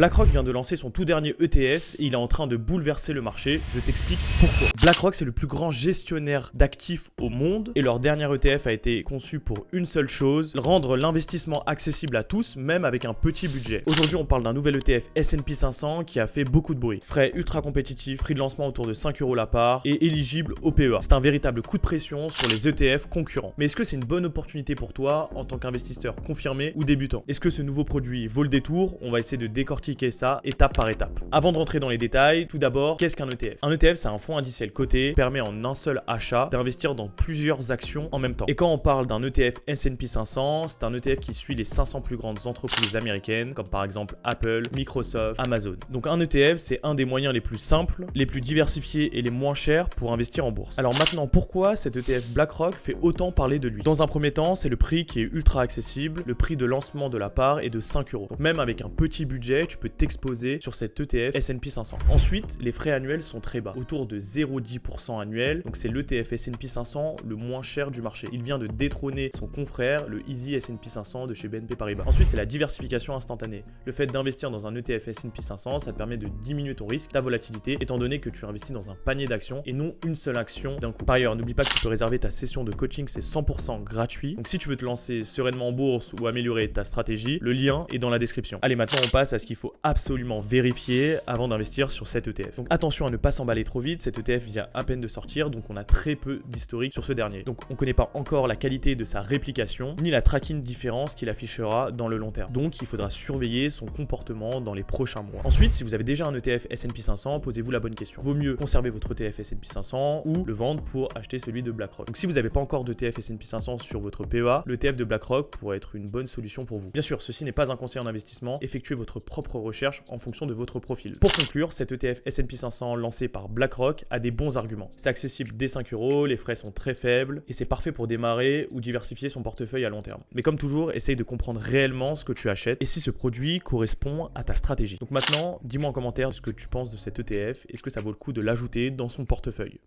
BlackRock vient de lancer son tout dernier ETF et il est en train de bouleverser le marché. Je t'explique pourquoi. BlackRock, c'est le plus grand gestionnaire d'actifs au monde et leur dernier ETF a été conçu pour une seule chose, rendre l'investissement accessible à tous, même avec un petit budget. Aujourd'hui, on parle d'un nouvel ETF S&P 500 qui a fait beaucoup de bruit. Frais ultra compétitifs, prix de lancement autour de 5 € la part et éligible au PEA. C'est un véritable coup de pression sur les ETF concurrents. Mais est-ce que c'est une bonne opportunité pour toi en tant qu'investisseur confirmé ou débutant? Est-ce que ce nouveau produit vaut le détour? On va essayer de décortiquer ça étape par étape. Avant de rentrer dans les détails, tout d'abord, qu'est-ce qu'un ETF? Un ETF, c'est un fonds indiciel coté qui permet en un seul achat d'investir dans plusieurs actions en même temps. Et quand on parle d'un ETF S&P 500, c'est un ETF qui suit les 500 plus grandes entreprises américaines, comme par exemple Apple, Microsoft, Amazon. Donc un ETF, c'est un des moyens les plus simples, les plus diversifiés et les moins chers pour investir en bourse. Alors maintenant, pourquoi cet ETF BlackRock fait autant parler de lui? Dans un premier temps, c'est le prix qui est ultra accessible. Le prix de lancement de la part est de 5 €. Donc même avec un petit budget, tu peux t'exposer sur cet ETF S&P 500. Ensuite, les frais annuels sont très bas, autour de 0,10% annuel. Donc c'est l'ETF S&P 500 le moins cher du marché. Il vient de détrôner son confrère, le Easy S&P 500 de chez BNP Paribas. Ensuite, c'est la diversification instantanée. Le fait d'investir dans un ETF S&P 500, ça te permet de diminuer ton risque, ta volatilité, étant donné que tu investis dans un panier d'actions et non une seule action d'un coup. Par ailleurs, n'oublie pas que tu peux réserver ta session de coaching, c'est 100% gratuit. Donc si tu veux te lancer sereinement en bourse ou améliorer ta stratégie, le lien est dans la description. Allez, maintenant on passe à ce qu'il faut absolument vérifier avant d'investir sur cet ETF. Donc attention à ne pas s'emballer trop vite, cet ETF vient à peine de sortir, donc on a très peu d'historique sur ce dernier. Donc on ne connaît pas encore la qualité de sa réplication, ni la tracking différence qu'il affichera dans le long terme. Donc il faudra surveiller son comportement dans les prochains mois. Ensuite, si vous avez déjà un ETF S&P 500, posez-vous la bonne question. Vaut mieux conserver votre ETF S&P 500 ou le vendre pour acheter celui de BlackRock. Donc si vous n'avez pas encore d'ETF S&P 500 sur votre PEA, l'ETF de BlackRock pourrait être une bonne solution pour vous. Bien sûr, ceci n'est pas un conseil en investissement, effectuez votre propre recherche en fonction de votre profil. Pour conclure, cet ETF S&P 500 lancé par BlackRock a des bons arguments. C'est accessible dès 5 €, les frais sont très faibles et c'est parfait pour démarrer ou diversifier son portefeuille à long terme. Mais comme toujours, essaye de comprendre réellement ce que tu achètes et si ce produit correspond à ta stratégie. Donc maintenant, dis-moi en commentaire ce que tu penses de cet ETF. Est-ce que ça vaut le coup de l'ajouter dans son portefeuille?